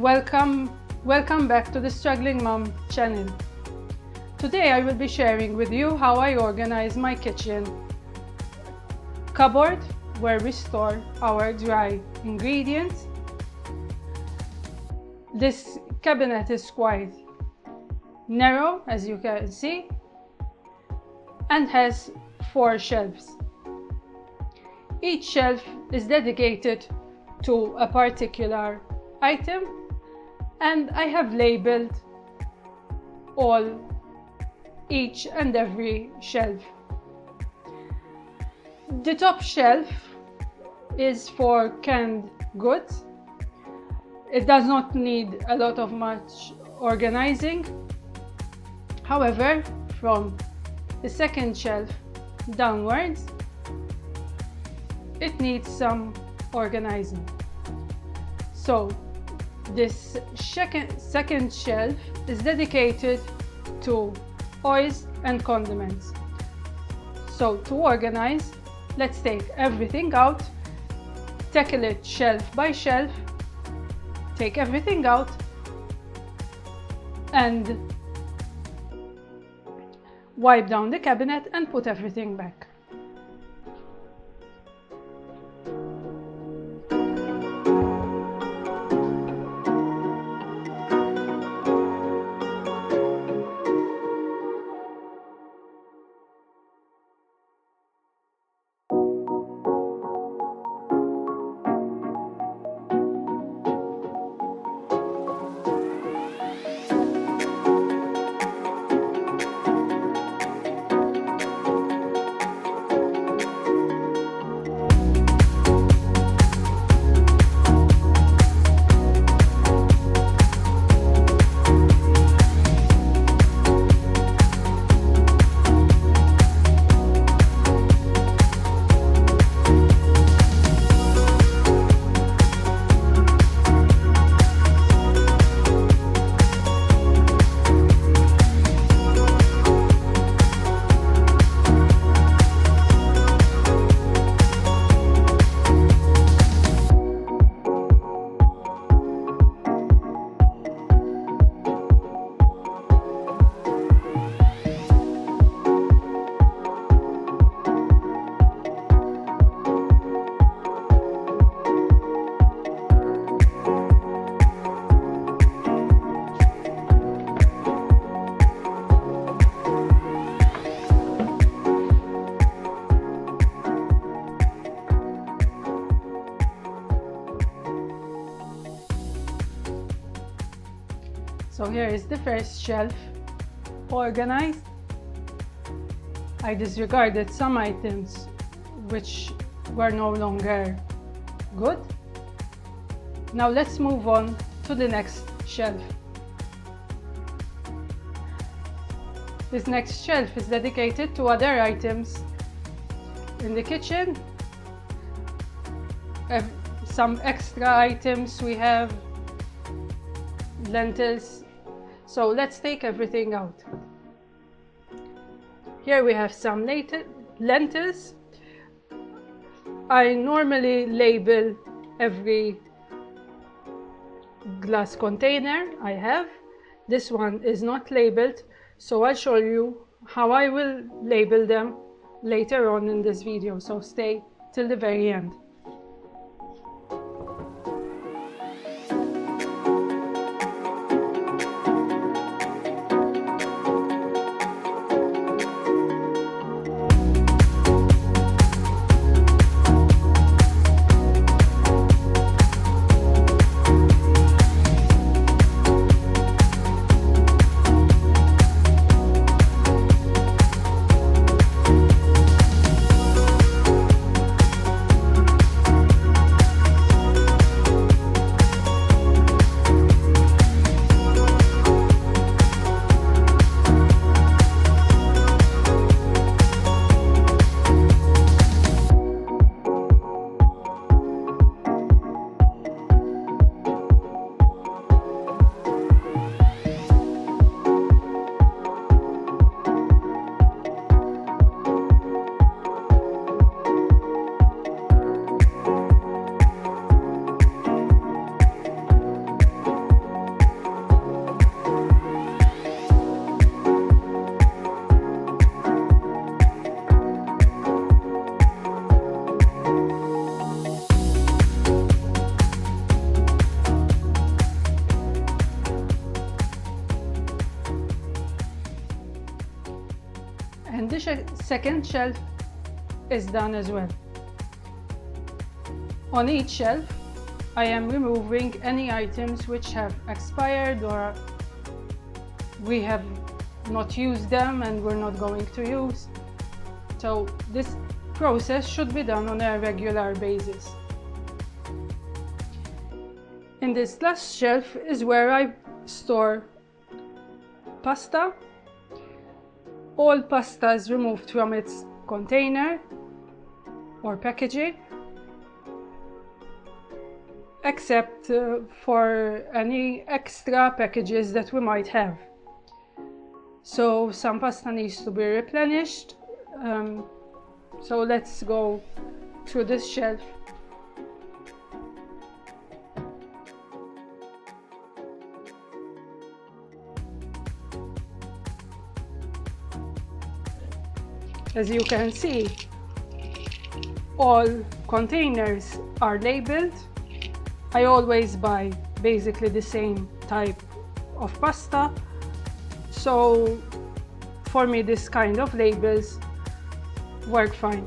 Welcome back to the Struggling Mom channel. Today I will be sharing with you how I organize my kitchen cupboard where we store our dry ingredients. This cabinet is quite narrow, as you can see, and has 4 shelves. Each shelf is dedicated to a particular item, and I have labeled each and every shelf. The top shelf is for canned goods. It does not need a lot of much organizing. However, from the second shelf downwards, it needs some organizing. So this second shelf is dedicated to oils and condiments. So to organize, let's take everything out, tackle it shelf by shelf, take everything out, and wipe down the cabinet and put everything back. So here is the first shelf organized. I disregarded some items which were no longer good. Now let's move on to the next shelf. This next shelf is dedicated to other items in the kitchen. Some extra items we have, lentils. So let's take everything out. Here we have some lentils. I normally label every glass container I have. This one is not labeled, so I'll show you how I will label them later on in this video, so stay till the very end. second shelf is done as well. On each shelf, I am removing any items which have expired or we have not used them and we're not going to use. So this process should be done on a regular basis. In this last shelf is where I store pasta. All pasta is removed from its container or packaging, except for any extra packages that we might have. So some pasta needs to be replenished. So let's go through this shelf. As you can see, all containers are labeled. I always buy basically the same type of pasta, so for me this kind of labels work fine.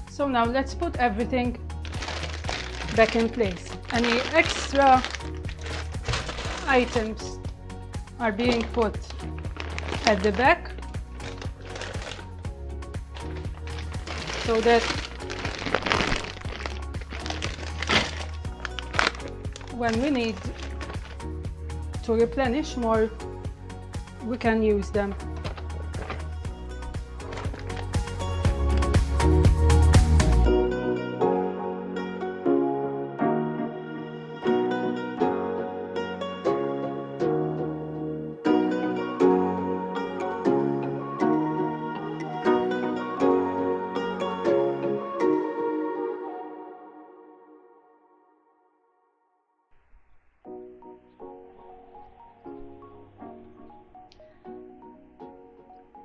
So now let's put everything back in place. Any extra items are being put at the back so that when we need to replenish more, we can use them.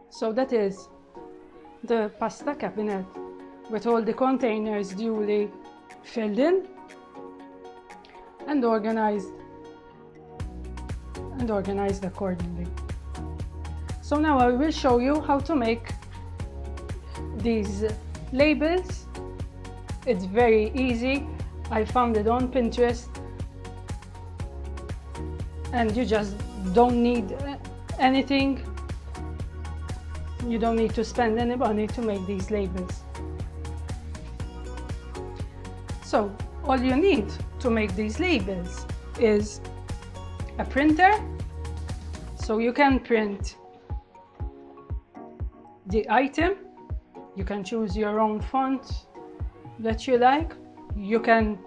So that is the pasta cabinet with all the containers duly filled in and organized accordingly. So now I will show you how to make these labels. It's very easy. I found it on Pinterest, and you just don't need anything. You don't need to spend any money to make these labels. So all you need to make these labels is a printer, so you can print the item. You can choose your own font that you like. You can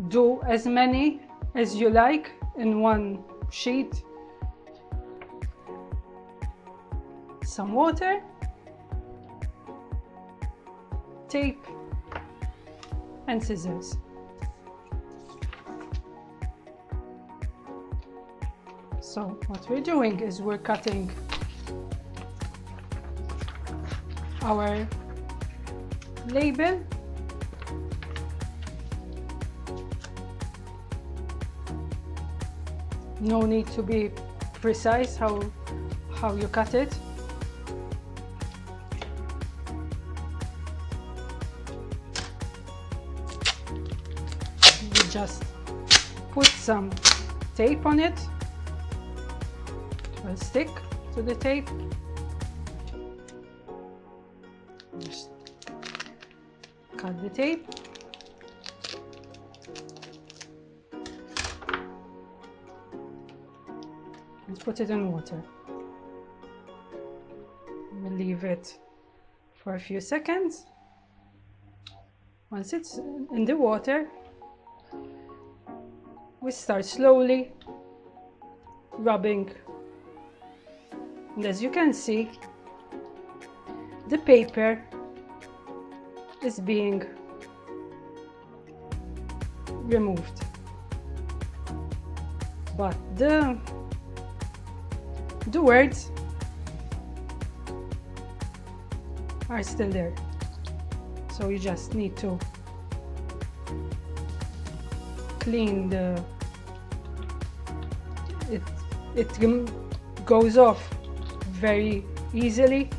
do as many as you like in one sheet. Some water, tape, and scissors. So what we're doing is we're cutting our label. No need to be precise how you cut it. You just put some tape on it. It will stick to the tape. Just cut the tape. And put it in water. We'll leave it for a few seconds. Once it's in the water, we start slowly rubbing. And as you can see, the paper is being removed, but the words are still there. So you just need to clean it goes off very easily.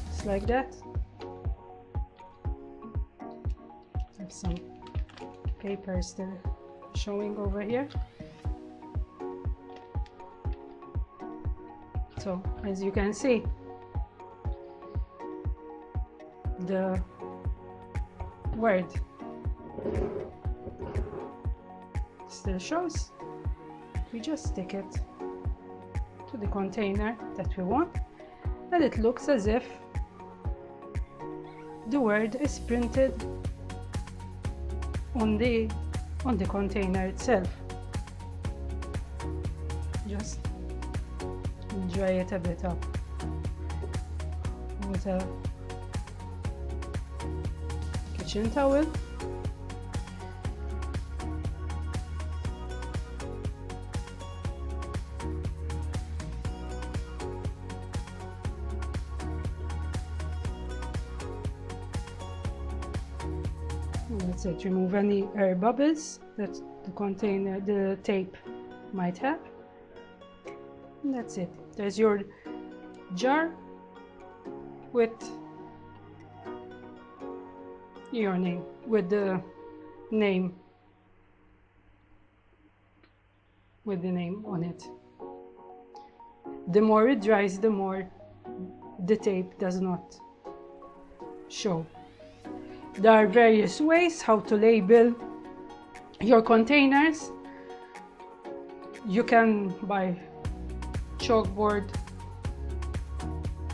Just like that. I have some paper still showing over here. So as you can see, the word still shows. We just stick it to the container that we want, and it looks as if the word is printed on the container itself. Just dry it a bit up with a kitchen towel. That's it. Remove any air bubbles that the tape might have. And that's it. There's your jar with your name, with the name on it. The more it dries, the more the tape does not show. There are various ways how to label your containers. You can buy chalkboard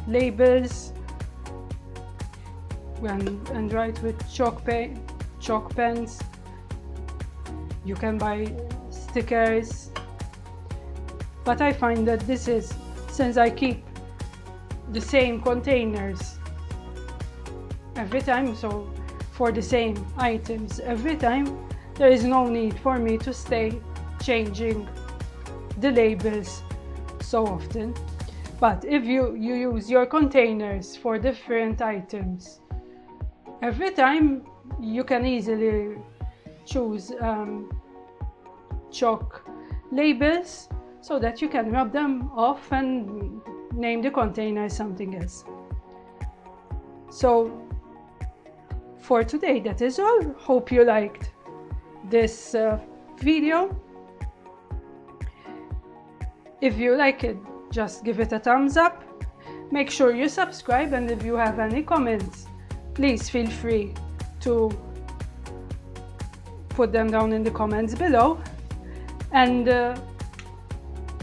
labels and write with chalk pens. You can buy stickers, but I find that since I keep the same containers every time, so for the same items every time, there is no need for me to stay changing the labels so often. But if you use your containers for different items every time, you can easily choose chalk labels so that you can rub them off and name the container something else. So for today, that is all. Hope you liked this video. If you like it, just give it a thumbs up. Make sure you subscribe, and if you have any comments, please feel free to put them down in the comments below. And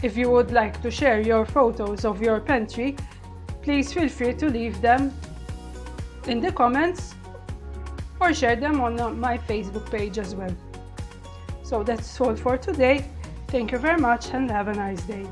if you would like to share your photos of your pantry, please feel free to leave them in the comments or share them on my Facebook page as well. So that's all for today. Thank you very much and have a nice day.